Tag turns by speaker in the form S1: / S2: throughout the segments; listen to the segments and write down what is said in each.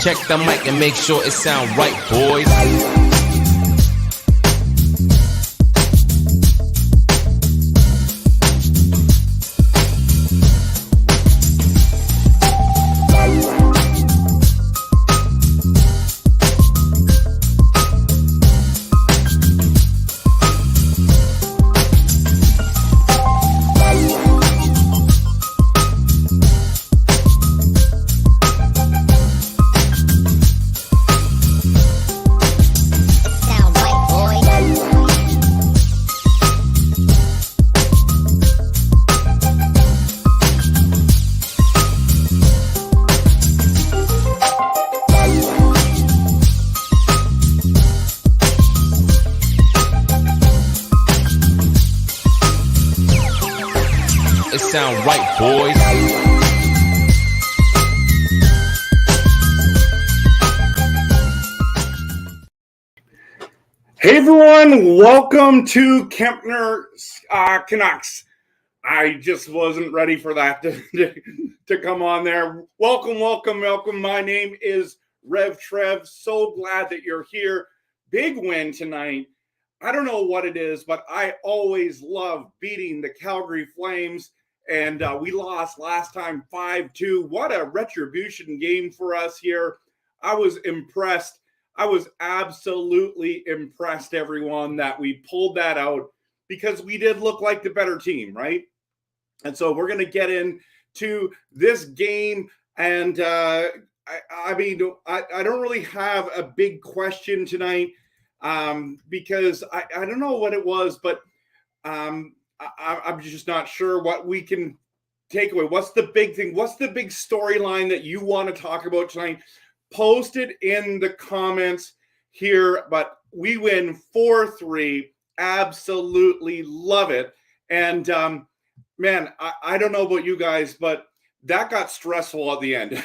S1: Check the mic and make sure it sound right, boys. It sound right, boys.
S2: Hey everyone, welcome to Kempner's Canucks. I just wasn't ready for that to come on there. Welcome. My name is Rev Trev. So glad that you're here. Big win tonight. I don't know what it is, but I always love beating the Calgary Flames. And we lost last time 5-2. What a retribution game for us here. I was impressed. I was absolutely impressed, everyone, that we pulled that out because we did look like the better team, right? And so we're going to get into this game. And I don't really have a big question tonight because I don't know what it was, but I'm just not sure what we can take away. What's the big thing? What's the big storyline that you want to talk about tonight? Post it in the comments here, but we win 4-3. Absolutely love it. And man, I don't know about you guys, but that got stressful at the end.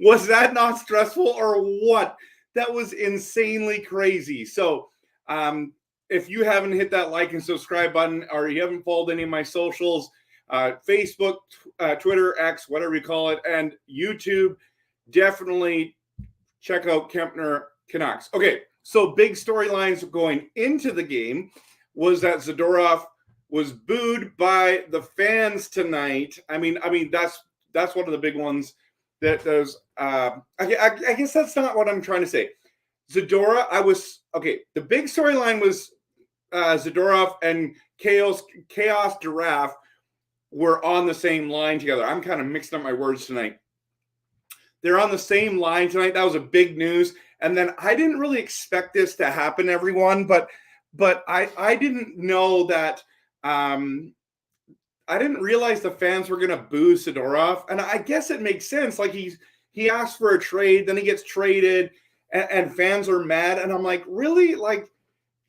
S2: Was that not stressful or what? That was insanely crazy. So, if you haven't hit that like and subscribe button, or you haven't followed any of my socials, Facebook, Twitter, X, whatever you call it, and YouTube, definitely check out Kempner Canucks. Okay, so big storylines going into the game was that Zadorov was booed by the fans tonight. I mean that's one of the big ones. That there's I guess that's not what I'm trying to say. The big storyline was Zadorov and Chaos Giraffe were on the same line together. I'm kind of mixing up my words tonight. They're on the same line tonight. That was a big news. And then I didn't really expect this to happen, everyone, but I didn't know that I didn't realize the fans were going to boo Zadorov. And I guess it makes sense. Like he asked for a trade, then he gets traded, and fans are mad. And I'm like, really? Like,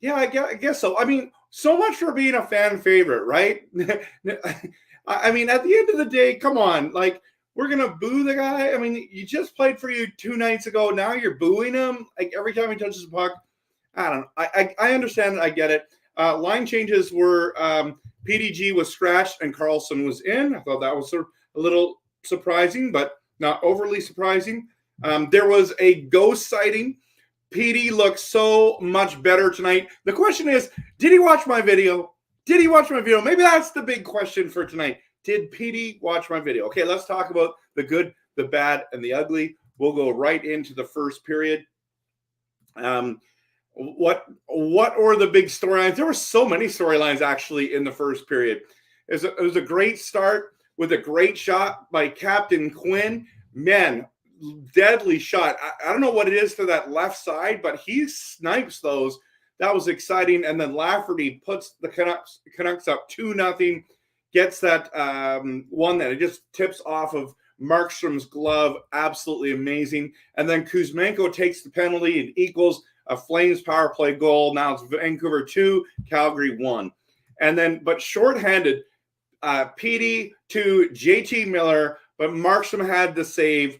S2: yeah, I guess so. I mean, so much for being a fan favorite, right? I mean, at the end of the day, come on. Like, we're going to boo the guy? I mean, you just played for you 2 nights ago. Now you're booing him? Like, every time he touches the puck? I don't know. I understand it. I get it. Line changes were PDG was scratched and Carlson was in. I thought that was a little surprising, but not overly surprising. There was a ghost sighting. PD looks so much better tonight. The question is, did he watch my video? Maybe that's the big question for tonight. Did PD watch my video? Okay, let's talk about the good, the bad, and the ugly. We'll go right into the first period. What were the big storylines? There were so many storylines actually in the first period. It was a great start with a great shot by Captain Quinn. Man, deadly shot. I don't know what it is to that left side, but he snipes those. That was exciting. And then Lafferty puts the Canucks up 2-0, gets that one that it just tips off of Markstrom's glove. Absolutely amazing. And then Kuzmenko takes the penalty and equals a Flames power play goal. Now it's Vancouver 2, Calgary 1. And then, but shorthanded, PD to JT Miller, but Markstrom had the save.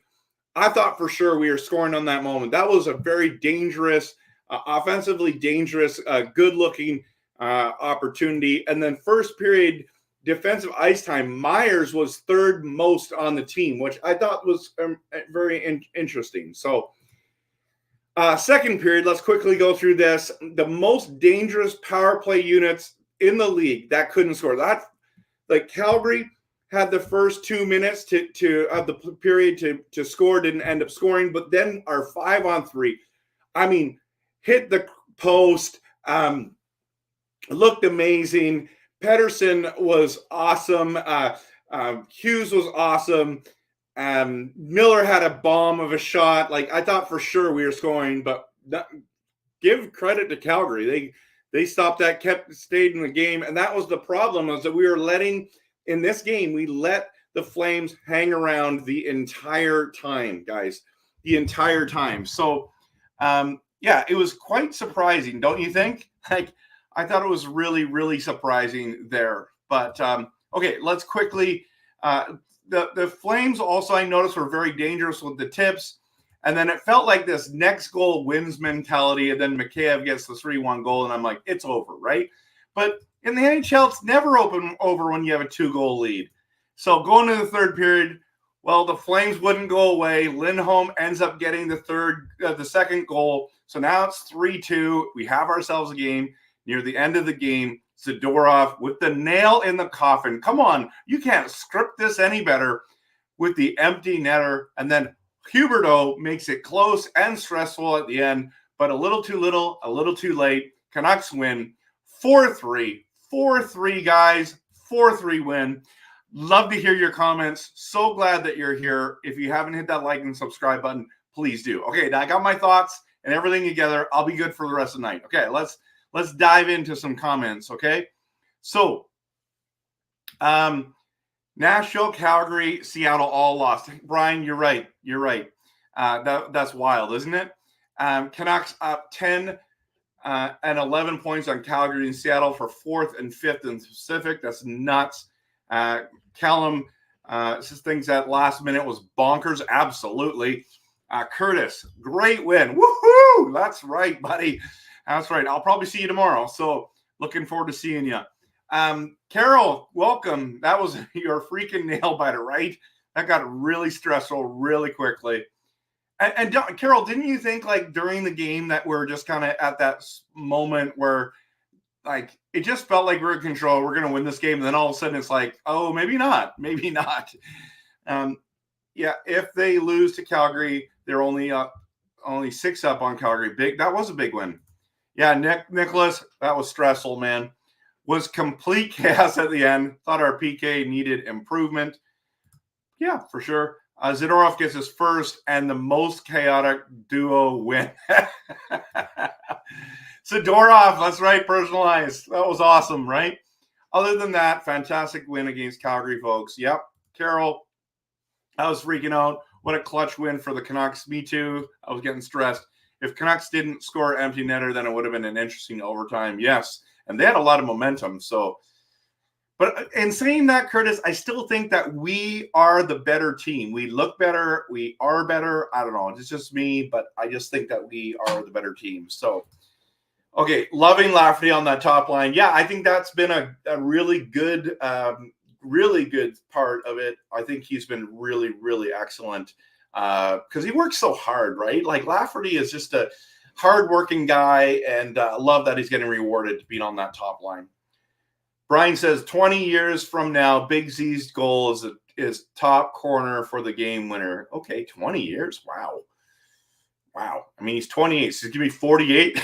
S2: I thought for sure we were scoring on that moment. That was a very dangerous, offensively dangerous, good-looking opportunity. And then first period defensive ice time, Myers was third most on the team, which I thought was very interesting. So, second period, let's quickly go through this. The most dangerous power play units in the league that couldn't score. That, like, Calgary had the first 2 minutes of the period to score, didn't end up scoring, but then our 5-on-3, I mean, hit the post, looked amazing. Pedersen was awesome. Hughes was awesome. Miller had a bomb of a shot. Like, I thought for sure we were scoring, but give credit to Calgary. They stopped that, stayed in the game, and that was the problem, was that we were in this game, we let the Flames hang around the entire time, guys, the entire time. So, yeah, it was quite surprising, don't you think? Like, I thought it was really, really surprising there. But, okay, let's quickly the Flames also, I noticed, were very dangerous with the tips. And then it felt like this next goal wins mentality. And then Mikheyev gets the 3-1 goal. And I'm like, it's over, right? But in the NHL, it's never over when you have a 2-goal lead. So going to the third period, well, the Flames wouldn't go away. Lindholm ends up getting the second goal. So now it's 3-2. We have ourselves a game. Near the end of the game, Zadorov with the nail in the coffin. Come on, you can't script this any better with the empty netter. And then Huberdeau makes it close and stressful at the end, but a little too little, a little too late. Canucks win 4-3. 4-3, guys. 4-3 win. Love to hear your comments. So glad that you're here. If you haven't hit that like and subscribe button, please do. Okay, now I got my thoughts and everything together. I'll be good for the rest of the night. Okay, let's dive into some comments, okay? So, Nashville, Calgary, Seattle all lost. Brian, you're right. You're right. That's wild, isn't it? Canucks up 10 and 11 points on Calgary and Seattle for 4th and 5th in the Pacific. That's nuts. Callum just thinks that last minute was bonkers. Absolutely. Curtis, great win. Woohoo! That's right, buddy. That's right. I'll probably see you tomorrow. So looking forward to seeing you. Carol, welcome. That was your freaking nail biter, right? That got really stressful really quickly. And Carol, didn't you think, like, during the game that we're just kind of at that moment where, like, it just felt like we're in control, we're going to win this game, and then all of a sudden it's like, oh, maybe not. Yeah, if they lose to Calgary, they're only 6 up on Calgary. That was a big win. Yeah, Nicholas, that was stressful, man. Was complete chaos at the end. Thought our PK needed improvement. Yeah, for sure. Zadorov gets his first and the most chaotic duo win. Zadorov, that's right, personalized. That was awesome, right? Other than that, fantastic win against Calgary, folks. Yep, Carol, I was freaking out. What a clutch win for the Canucks. Me too. I was getting stressed. If Canucks didn't score empty netter, then it would have been an interesting overtime. Yes. And they had a lot of momentum. So, but in saying that, Curtis, I still think that we are the better team. We look better. We are better. I don't know. It's just me, but I just think that we are the better team. So, okay. Loving Lafferty on that top line. Yeah, I think that's been a really good part of it. I think he's been really, really excellent. Because he works so hard, right? Like, Lafferty is just a hardworking guy, and I love that he's getting rewarded to being on that top line. Brian says 20 years from now, Big Z's goal is top corner for the game winner. Okay, 20 years. Wow. I mean, he's 28, so he's going to be 48.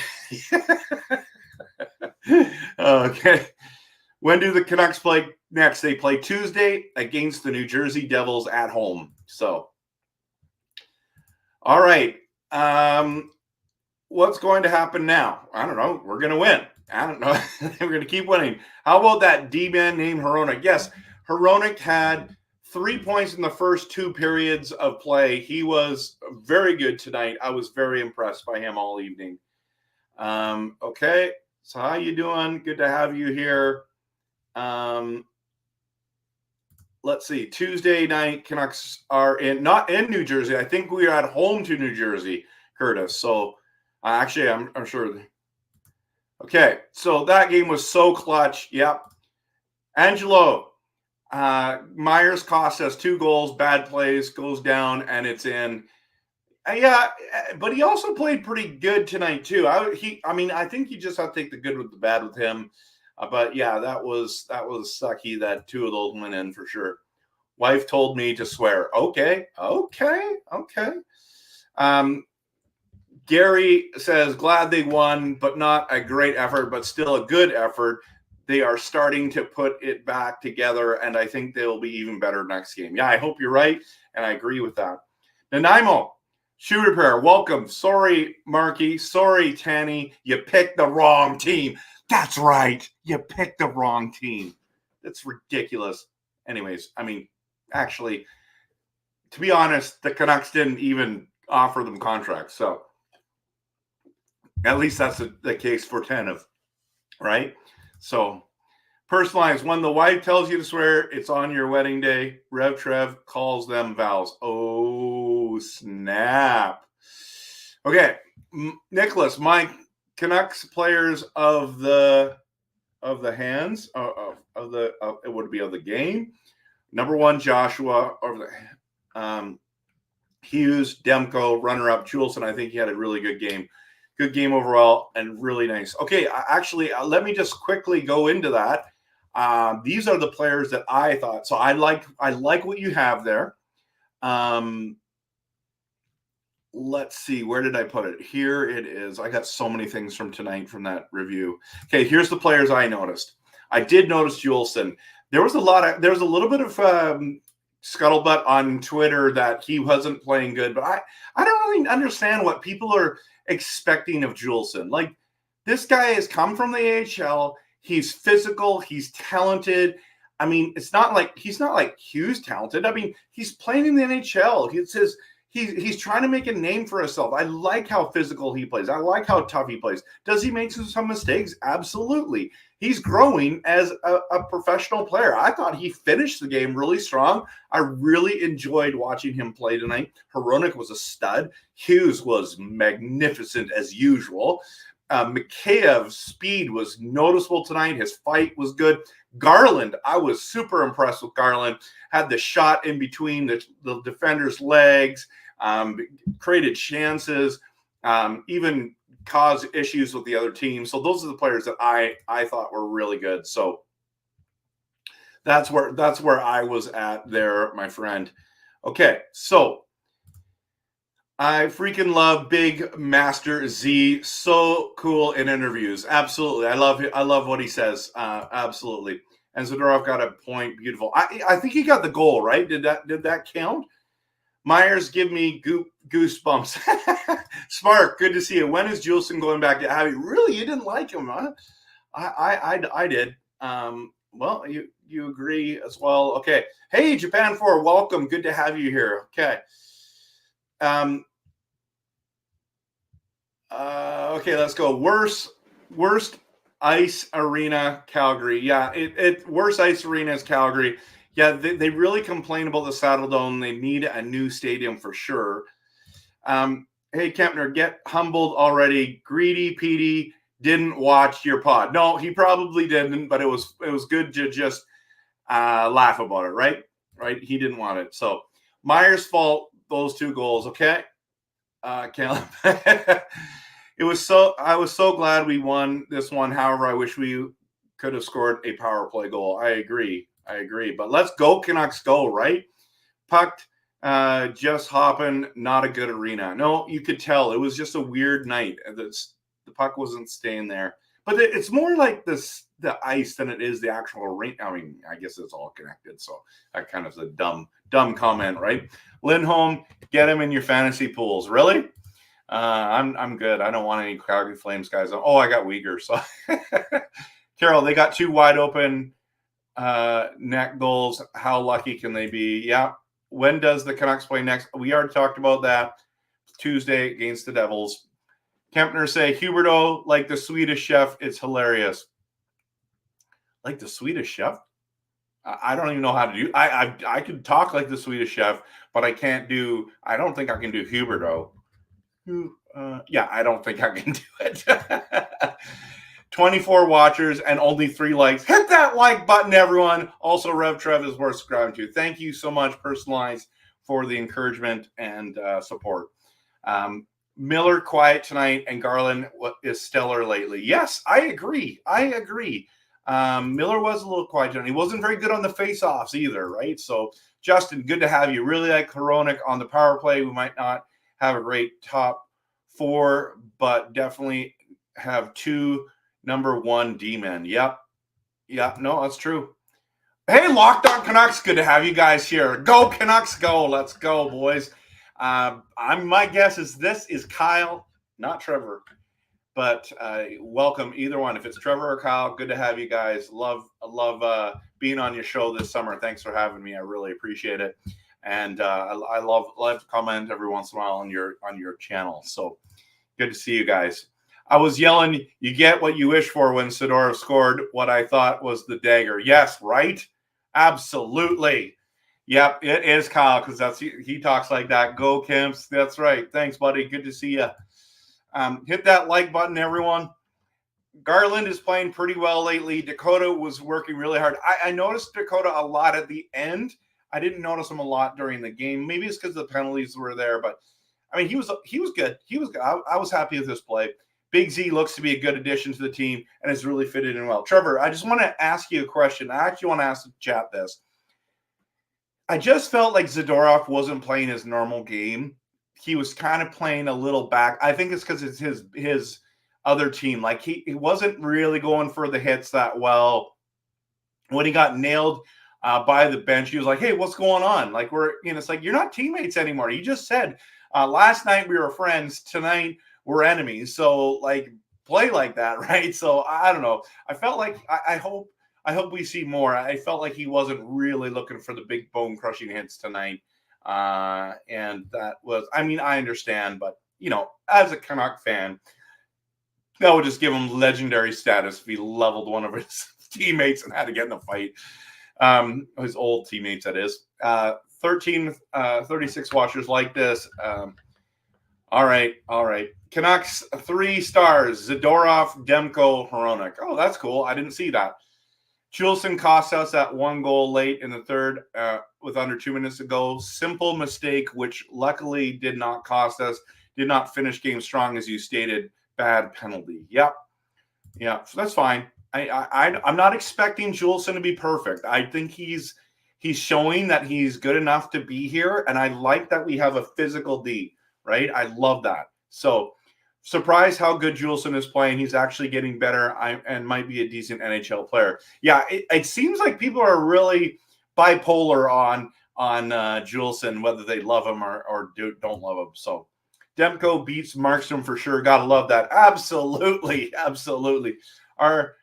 S2: Okay. When do the Canucks play next? They play Tuesday against the New Jersey Devils at home. So, all right. What's going to happen now? I don't know. We're going to win. I don't know. We're going to keep winning. How about that D-man named Hronek? Yes, Hronek had 3 points in the first 2 periods of play. He was very good tonight. I was very impressed by him all evening. Okay. So how you doing? Good to have you here. Let's see. Tuesday night, Canucks are not in New Jersey. I think we are at home to New Jersey, Curtis. So actually, I'm sure. Okay, so that game was so clutch. Yep. Angelo, Myers cost us 2 goals, bad plays, goes down, and it's in. Yeah, but he also played pretty good tonight too. I think you just have to take the good with the bad with him. But yeah, that was sucky that 2 of those went in for sure. Wife told me to swear. Okay. Gary says glad they won, but not a great effort, but still a good effort. They are starting to put it back together, and I think they'll be even better next game. Yeah, I hope you're right, and I agree with that. Nanaimo. Shoe repair, welcome. Sorry, Marky. Sorry, Tanny. You picked the wrong team. That's right. You picked the wrong team. That's ridiculous. Anyways, actually, to be honest, the Canucks didn't even offer them contracts. So at least that's the case for Tanev, right? So personalized, when the wife tells you to swear, it's on your wedding day. Rev Trev calls them vows. Oh, snap. Okay, Nicholas, my Canucks players of the hands of the game. Number 1, Joshua, over the Hughes, Demko, runner-up, Juleson. I think he had a really good game. Good game overall and really nice. Okay, actually, let me just quickly go into that. These are the players that I thought. So I like what you have there. Let's see, where did I put it? Here it is. I got so many things from tonight from that review. Okay, here's the players I noticed. I did notice Juleson. There was a little bit of scuttlebutt on Twitter that he wasn't playing good, but I don't really understand what people are expecting of Juleson. Like, this guy has come from the AHL. He's physical. He's talented. It's not like he's not like Hughes talented. He's playing in the NHL. He's trying to make a name for himself. I like how physical he plays. I like how tough he plays. Does he make some mistakes? Absolutely. He's growing as a professional player. I thought he finished the game really strong. I really enjoyed watching him play tonight. Hronek was a stud. Hughes was magnificent as usual. Mikheyev's speed was noticeable tonight. His fight was good. Garland, I was super impressed with Garland. Had the shot in between the defender's legs, created chances, even caused issues with the other team. So those are the players that I thought were really good. So that's where I was at there, my friend. Okay, so I freaking love Big Master Z. So cool in interviews. Absolutely. I love what he says. Absolutely. And Zadorov got a point. Beautiful. I think he got the goal, right? Did that count? Myers, give me goosebumps. Smart, good to see you. When is Juleson going back to Abby? Really? You didn't like him, huh? I did. Well, you agree as well. Okay. Hey, Japan 4, welcome. Good to have you here. Okay. Okay, let's go. Worst ice arena, Calgary. Yeah, worst ice arena is Calgary. Yeah, they really complain about the Saddle Dome. They need a new stadium for sure. Hey, Kempner, get humbled already. Greedy Petey didn't watch your pod. No, he probably didn't, but it was good to just laugh about it, right? Right? He didn't want it. So Myers' fault, those 2 goals, okay? Caleb. I was so glad we won this one. However, I wish we could have scored a power play goal. I agree. But let's go, Canucks, go, right? Pucked, just hopping, not a good arena. No, you could tell. It was just a weird night. The puck wasn't staying there. But it's more like the ice than it is the actual arena. I guess it's all connected. So that kind of is a dumb comment, right? Lindholm, get him in your fantasy pools. Really? I'm good. I don't want any Calgary Flames guys. Oh, I got Uyghur. So Carol, they got 2 wide open net goals. How lucky can they be? Yeah. When does the Canucks play next? We already talked about that. Tuesday against the Devils. Kempner say Huberto, like the Swedish chef. It's hilarious. Like the Swedish chef? I don't even know how to do. I could talk like the Swedish chef, but I don't think I can do Huberto. Yeah, I don't think I can do it. 24 watchers and only 3 likes. Hit that like button, everyone. Also, Rev Trev is worth subscribing to. Thank you so much, Personalized, for the encouragement and support. Miller quiet tonight, and Garland is stellar lately. Yes, I agree. Miller was a little quiet tonight. He wasn't very good on the face-offs either, right? So, Justin, good to have you. Really like Hronek on the power play. We might not have a great top 4, but definitely have 2 number 1 D-men. Yep. No, that's true. Hey, Locked On Canucks, good to have you guys here. Go Canucks, go! Let's go, boys. My guess is this is Kyle, not Trevor, but welcome either one. If it's Trevor or Kyle, good to have you guys. Love being on your show this summer. Thanks for having me. I really appreciate it, and I love to comment every once in a while on your channel. So good to see you guys. I was yelling, "You get what you wish for" when Sidorov scored what I thought was the dagger. Yes, right. Absolutely. Yep, it is Kyle, because he talks like that. Go Kemps. That's right. Thanks, buddy. Good to see you. Hit that like button, everyone. Garland is playing pretty well lately. Dakota was working really hard. I noticed Dakota a lot at the end. I didn't notice him a lot during the game. Maybe it's because the penalties were there, but I mean, he was good. He was good. I was happy with this play. Big Z looks to be a good addition to the team and has really fitted in well. Trevor, I just want to ask you a question. I actually want to ask the chat this. I just felt like Zadorov wasn't playing his normal game. He was kind of playing a little back. I think it's because it's his other team. Like he wasn't really going for the hits that well. When he got nailed by the bench, he was like, "Hey, what's going on?" Like it's like, you're not teammates anymore. You just said last night we were friends. Tonight we're enemies. So like play like that, right? So I don't know. I felt like I hope we see more. I felt like he wasn't really looking for the big bone crushing hits tonight. And that was, I mean, I understand, but as a Canuck fan, that would just give him legendary status if he leveled one of his teammates and had to get in a fight. His old teammates, that is. 36 watchers like this. All right. Canucks 3 stars. Zadorov, Demko, Hronek. Oh, that's cool. I didn't see that. Juleson cost us that 1 goal late in the third with under 2 minutes to go. Simple mistake, which luckily did not cost us. Did not finish game strong, as you stated. Bad penalty. Yep. Yeah, so that's fine. I'm not expecting Juleson to be perfect. I think he's showing that he's good enough to be here, and I like that we have a physical D, right? I love that. So surprised how good Juleson is playing. He's actually getting better and might be a decent NHL player. Yeah, it seems like people are really bipolar on Juleson, whether they love him or don't love him. So Demko beats Markstrom for sure. Gotta love that. Absolutely. Are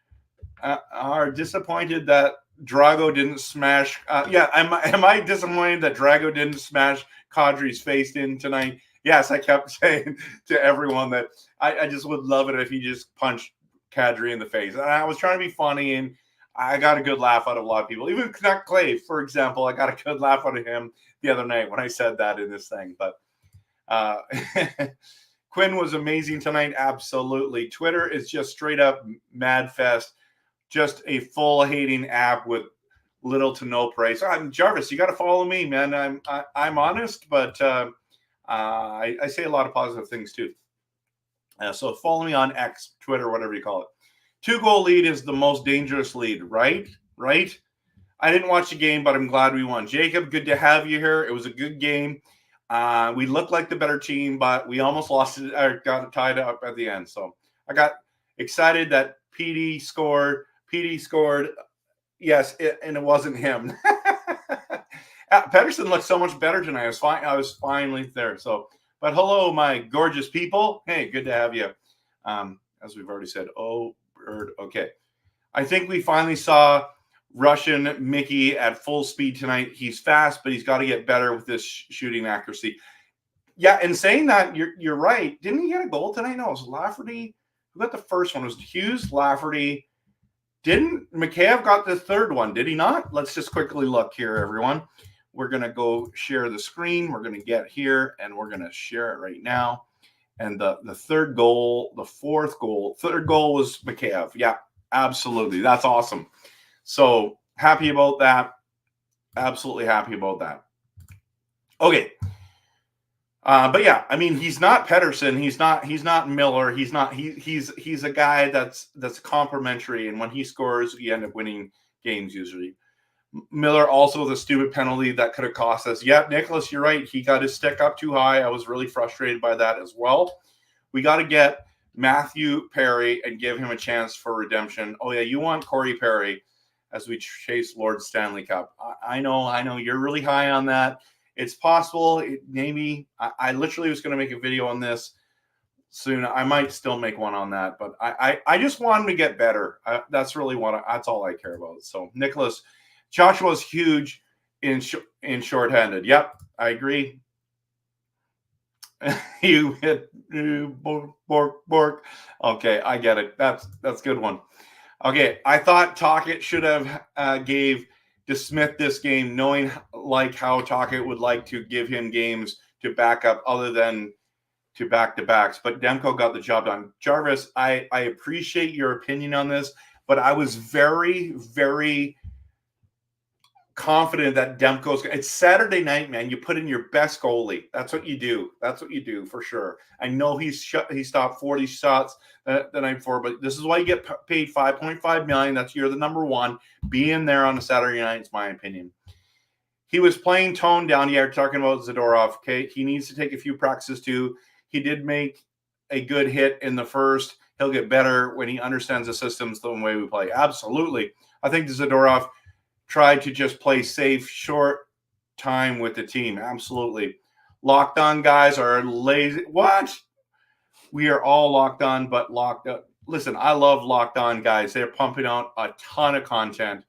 S2: disappointed that Drago didn't smash. Am I disappointed that Drago didn't smash Kadri's face in tonight? Yes, I kept saying to everyone that I just would love it if he just punched Kadri in the face. And I was trying to be funny, and I got a good laugh out of a lot of people. Even Canuck Clay, for example, I got a good laugh out of him the other night when I said that in this thing. But Quinn was amazing tonight. Absolutely. Twitter is just straight up mad fest. Just a full hating app with little to no praise. Jarvis, you got to follow me, man. I'm honest, but I say a lot of positive things too. So follow me on X, Twitter, whatever you call it. 2-goal lead is the most dangerous lead, right? I didn't watch the game, but I'm glad we won. Jacob, good to have you here. It was a good game. We looked like the better team, but we almost lost it, or got tied up at the end. So I got excited that PD scored. Yes, and it wasn't him. Pedersen looked so much better tonight. I was finally there. So, but hello, my gorgeous people. Hey, good to have you. As we've already said. Oh, bird. Okay. I think we finally saw Russian Mickey at full speed tonight. He's fast, but he's got to get better with this shooting accuracy. Yeah, and saying that, you're right. Didn't he get a goal tonight? No, it was Lafferty. Who got the first one? It was Hughes, Lafferty. Didn't Mikheyev got the third one? Did he not? Let's just quickly look here, everyone. We're going to go share the screen. We're going to get here, and we're going to share it right now. And the third goal, third goal was Mikheyev. Yeah, absolutely. That's awesome. So happy about that. Absolutely happy about that. Okay. But yeah, I mean, he's not Pedersen. He's not Miller. He's a guy that's complimentary. And when he scores, you end up winning games usually. Miller also with a stupid penalty that could have cost us. Yeah, Nicholas, you're right. He got his stick up too high. I was really frustrated by that as well. We got to get Matthew Perry and give him a chance for redemption. Oh yeah, you want Corey Perry as we chase Lord Stanley Cup. I know. You're really high on that. It's possible. Maybe I literally was going to make a video on this soon. I might still make one on that, but I just want him to get better. That's really that's all I care about. So Nicholas, Joshua's huge in shorthanded. Yep, I agree. You hit bork. Okay, I get it. That's a good one. Okay, I thought Tocchet should have gave DeSmith this game, knowing like how Tocchet would like to give him games to back up other than to back-to-backs. But Demko got the job done. Jarvis, I appreciate your opinion on this, but I was very, very confident that Demko's. It's Saturday night, man. You put in your best goalie. That's what you do. That's what you do for sure. I know he stopped 40 shots the night before, but this is why you get paid $5.5 million. That's you're the number one. Be in there on a Saturday night. It's my opinion. He was playing tone down. Yeah, talking about Zadorov. Okay, he needs to take a few practices too. He did make a good hit in the first. He'll get better when he understands the systems the way we play. Absolutely. I think Zadorov tried to just play safe, short time with the team. Absolutely. Locked on guys are lazy. What? We are all locked on, but locked up. Listen, I love locked on guys. They're pumping out a ton of content.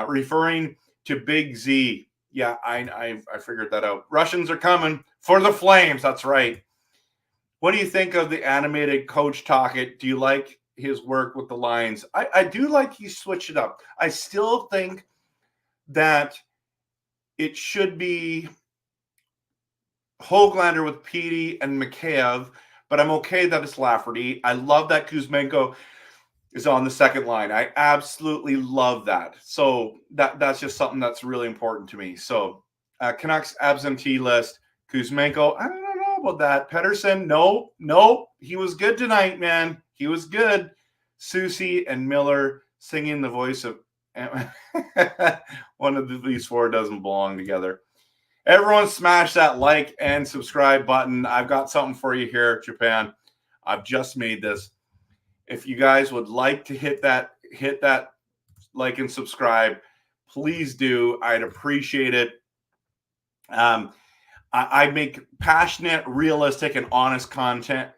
S2: Referring to Big Z. Yeah, I figured that out. Russians are coming for the Flames. That's right. What do you think of the animated Coach Tocchet? Do you like his work with the Lions? I do like he switched it up. I still think that it should be Höglander with Petey and Mikheyev, but I'm okay that it's Lafferty. I love that Kuzmenko is on the second line. I absolutely love that. So that's just something that's really important to me. So Canucks absentee list, Kuzmenko, I don't know about that. Pedersen, no, he was good tonight, man. He was good. Susie and Miller singing the voice of one of these four doesn't belong together. Everyone smash that like and subscribe button. I've got something for you here, Japan. I've just made this. If you guys would like to hit that like and subscribe, please do. I'd appreciate it. I make passionate, realistic, and honest content,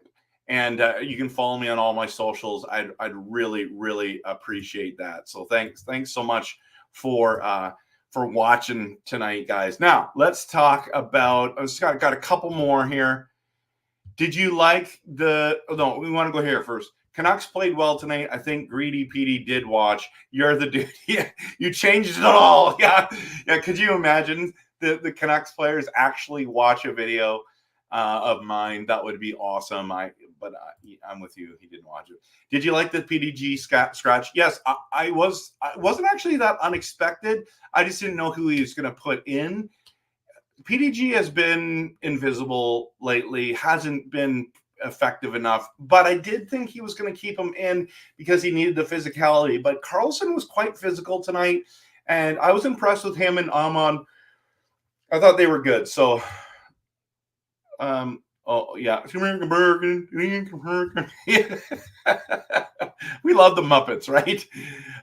S2: and you can follow me on all my socials. I'd really, really appreciate that. So thanks so much for watching tonight, guys. Now let's talk about. I've just got a couple more here. Did you like the? Oh, no, we want to go here first. Canucks played well tonight. I think Greedy Petey did watch. You're the dude. Yeah, you changed it all. Yeah. Could you imagine the Canucks players actually watch a video of mine? That would be awesome. I'm with you. He didn't watch it. Did you like the PDG scratch? Yes, I wasn't actually that unexpected. I just didn't know who he was going to put in. PDG has been invisible lately. Hasn't been effective enough, but I did think he was going to keep him in because he needed the physicality. But Carlson was quite physical tonight, and I was impressed with him and Amon. I thought they were good. So, oh yeah, we love the Muppets, right?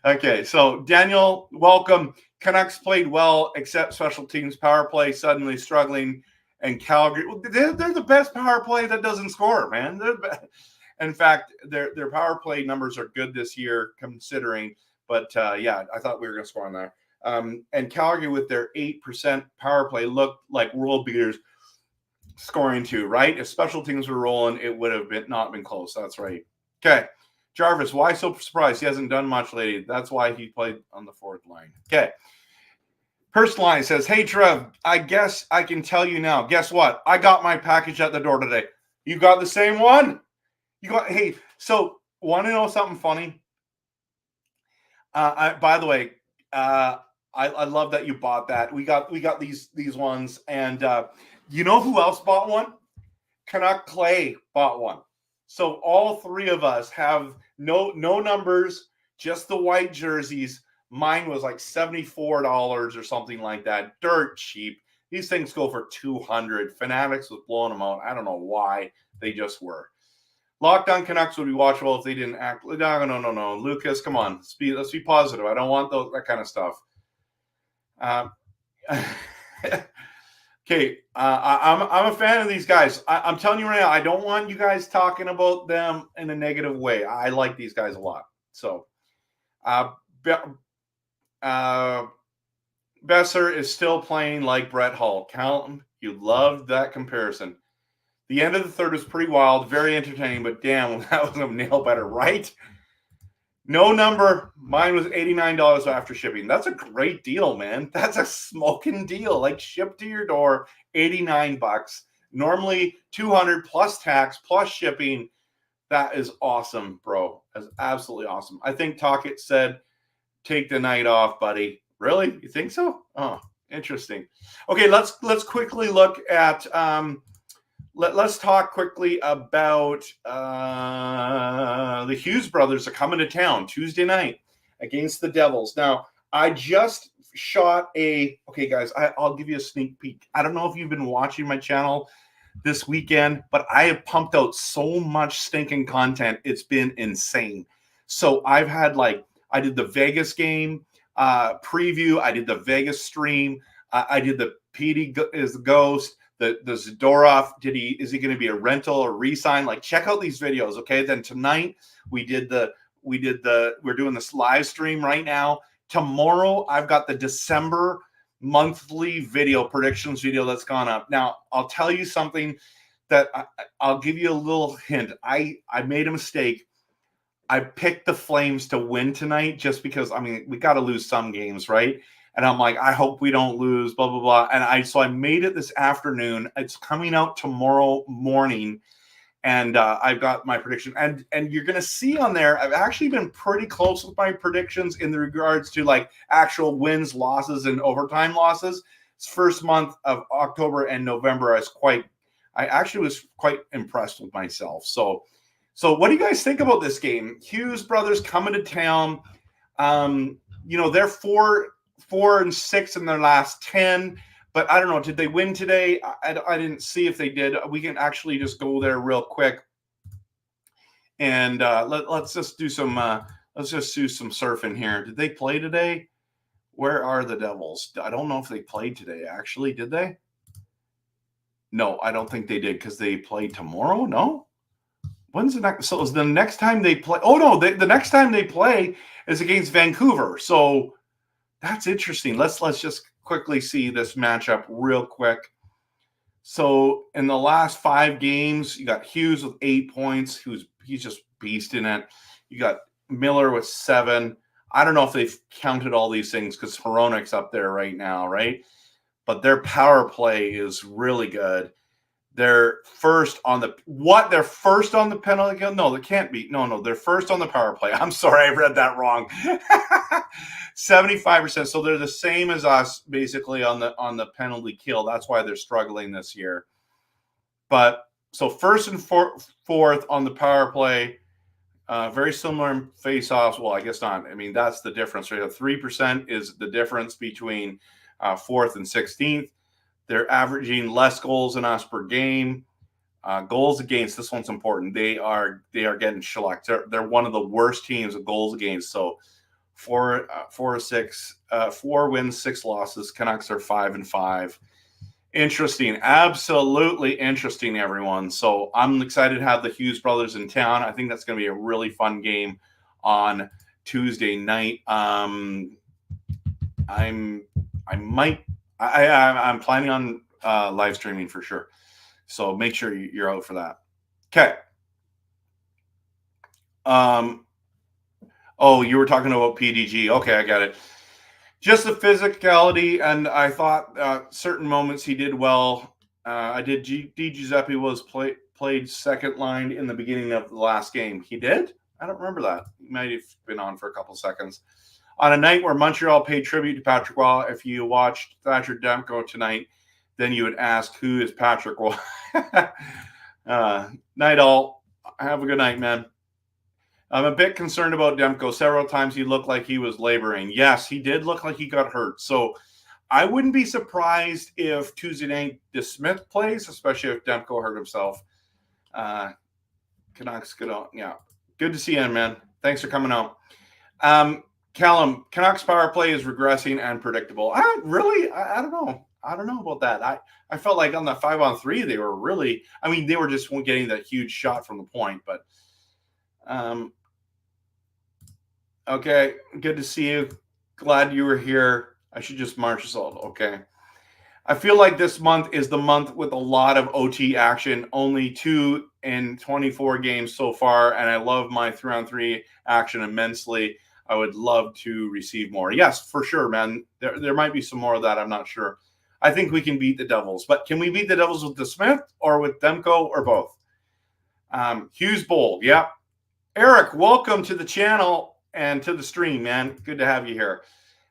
S2: Okay, so Daniel, welcome. Canucks played well, except special teams power play suddenly struggling. And Calgary, they're the best power play that doesn't score, man. In fact, their power play numbers are good this year, considering. But yeah, I thought we were going to score on there. And Calgary, with their 8% power play, looked like world beaters scoring too, right? If special teams were rolling, it would have not been close. That's right. Okay. Jarvis, why so surprised? He hasn't done much lately. That's why he played on the fourth line. Okay. First line says, hey, Trev, I guess I can tell you now. Guess what? I got my package at the door today. You got the same one? Hey, so want to know something funny? By the way, I love that you bought that. We got these ones, and you know who else bought one? Canuck Clay bought one. So all three of us have no numbers, just the white jerseys. Mine was like $74 or something like that. Dirt cheap. These things go for $200. Fanatics was blowing them out. I don't know why. They just were. Lockdown Canucks would be watchable if they didn't act. No. Lucas, come on. Let's be positive. I don't want that kind of stuff. Okay, I'm a fan of these guys. I'm telling you right now, I don't want you guys talking about them in a negative way. I like these guys a lot. So, Besser is still playing like Brett Hull. Count, you loved that comparison. The end of the third was pretty wild, very entertaining, but damn, that was a nail biter, right? No number. Mine was $89 after shipping. That's a great deal, man. That's a smoking deal. Like shipped to your door, $89. Normally $200 plus tax plus shipping. That is awesome, bro. That's absolutely awesome. I think Talkett said, "Take the night off, buddy." Really? You think so? Oh, interesting. Okay, let's quickly look at. Let's talk quickly about the Hughes brothers are coming to town Tuesday night against the Devils. Now, I just shot okay, guys, I'll give you a sneak peek. I don't know if you've been watching my channel this weekend, but I have pumped out so much stinking content. It's been insane. So I've had I did the Vegas game preview. I did the Vegas stream. I did the PD is the ghost. The Zadorov, is he going to be a rental or re-sign? Check out these videos, okay? Then tonight we're doing this live stream right now. Tomorrow I've got the December monthly video predictions video that's gone up. Now I'll tell you something that I'll give you a little hint. I made a mistake. I picked the Flames to win tonight just because we got to lose some games, right? And I'm like, I hope we don't lose, blah, blah, blah. And I made it this afternoon. It's coming out tomorrow morning. And I've got my prediction. And you're going to see on there, I've actually been pretty close with my predictions in the regards to actual wins, losses, and overtime losses. It's first month of October and November. I actually was quite impressed with myself. So what do you guys think about this game? Hughes brothers coming to town. They're 4-6 in their last 10, but I don't know. Did they win today? I didn't see if they did. We can actually just go there real quick, and let's just do some surfing here. Did they play today? Where are the Devils? I don't know if they played today. Actually, did they? No, I don't think they did because they play tomorrow. No. When's the next? So is the next time they play? Oh no, the next time they play is against Vancouver. So that's interesting. Let's just quickly see this matchup real quick. So in the last 5 games, you got Hughes with 8 points. He's just beasting it. You got Miller with 7. I don't know if they've counted all these things because Hronik's up there right now, right? But their power play is really good. They're first on the They're first on the penalty kill? No, they can't be. No, they're first on the power play. I'm sorry, I read that wrong. 75%. So they're the same as us, basically on the penalty kill. That's why they're struggling this year. But so first and fourth on the power play, very similar in face-offs. Well, I guess not. That's the difference. Right? 3% is the difference between 4th and 16th. They're averaging less goals than us per game. Goals against, this one's important. They are getting shellacked. They're one of the worst teams of goals against. So 4 wins, 6 losses. Canucks are 5-5. Interesting. Absolutely interesting, everyone. So I'm excited to have the Hughes brothers in town. I think that's going to be a really fun game on Tuesday night. I'm planning on live streaming for sure. So make sure you're out for that. Okay. Oh, you were talking about PDG. Okay, I got it. Just the physicality, and I thought certain moments he did well. I did. Di Giuseppe was played second line in the beginning of the last game. He did? I don't remember that. He might have been on for a couple seconds. On a night where Montreal paid tribute to Patrick Roy, if you watched Thatcher Demko tonight, then you would ask, who is Patrick Roy? Night all. Have a good night, man. I'm a bit concerned about Demko. Several times he looked like he was laboring. Yes, he did look like he got hurt. So I wouldn't be surprised if Tuesday night DeSmith plays, especially if Demko hurt himself. Canucks, good on. Yeah. Good to see you, man. Thanks for coming out. Callum, Canucks power play is regressing and predictable. Really? I don't know. I don't know about that. I felt like on the 5-on-3, they were really, I mean, they were just getting that huge shot from the point, but okay, good to see you. Glad you were here. I should just march us all. Okay. I feel like this month is the month with a lot of OT action, only 2 in 24 games so far, and I love my 3-on-3 action immensely. I would love to receive more. Yes, for sure, man. There might be some more of that. I'm not sure. I think we can beat the Devils, but can we beat the Devils with DeSmith or with Demko or both? Hughes Bowl. Yeah. Eric, welcome to the channel and to the stream, man. Good to have you here.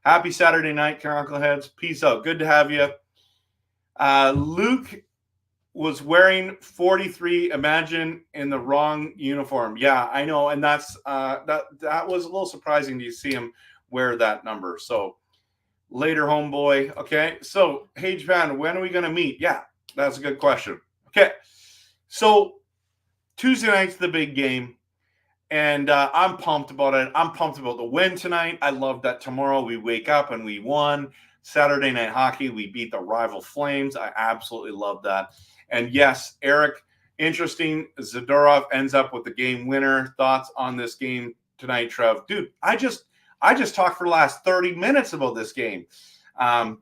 S2: Happy Saturday night, Knuckleheads. Peace out. Good to have you. Luke was wearing 43. Imagine in the wrong uniform. Yeah, I know, and that's that was a little surprising to see him wear that number. So later, homeboy. Okay, so hey Japan, when are we gonna meet? Yeah, that's a good question. Okay, so Tuesday night's the big game, and I'm pumped about it. I'm pumped about the win tonight. I love that tomorrow we wake up and we won. Saturday night hockey, we beat the rival Flames. I absolutely love that. And yes, Eric, interesting. Zadorov ends up with the game winner. Thoughts on this game tonight, Trev? Dude, I just talked for the last 30 minutes about this game.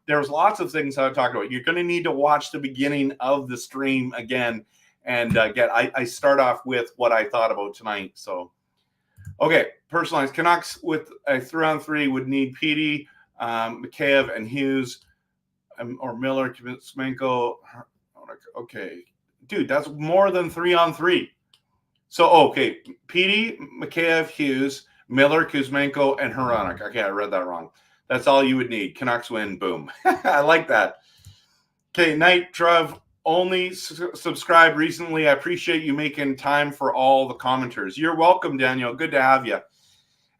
S2: There's lots of things I talked about. You're going to need to watch the beginning of the stream again and I start off with what I thought about tonight. So, okay, personalized. Canucks with a 3-on-3 would need Petey, Mikheyev, and Hughes, or Miller, Kuzmenko. Okay, dude, that's more than 3-on-3. So, okay, Petey, Mikheyev, Hughes, Miller, Kuzmenko, and Hronek. Okay, I read that wrong. That's all you would need. Canucks win. Boom. I like that. Okay, Night Trev, only subscribed recently. I appreciate you making time for all the commenters. You're welcome, Daniel. Good to have you.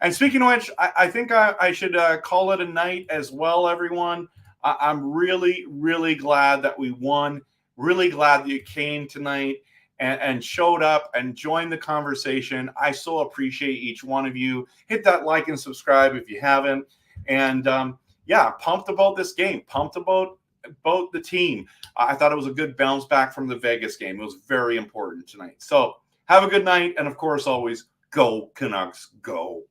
S2: And speaking of which, I think I should call it a night as well, everyone. I'm really, really glad that we won. Really glad that you came tonight and showed up and joined the conversation. I so appreciate each one of you. Hit that like and subscribe if you haven't. And yeah, pumped about this game. Pumped about the team. I thought it was a good bounce back from the Vegas game. It was very important tonight. So have a good night. And of course, always go Canucks, go.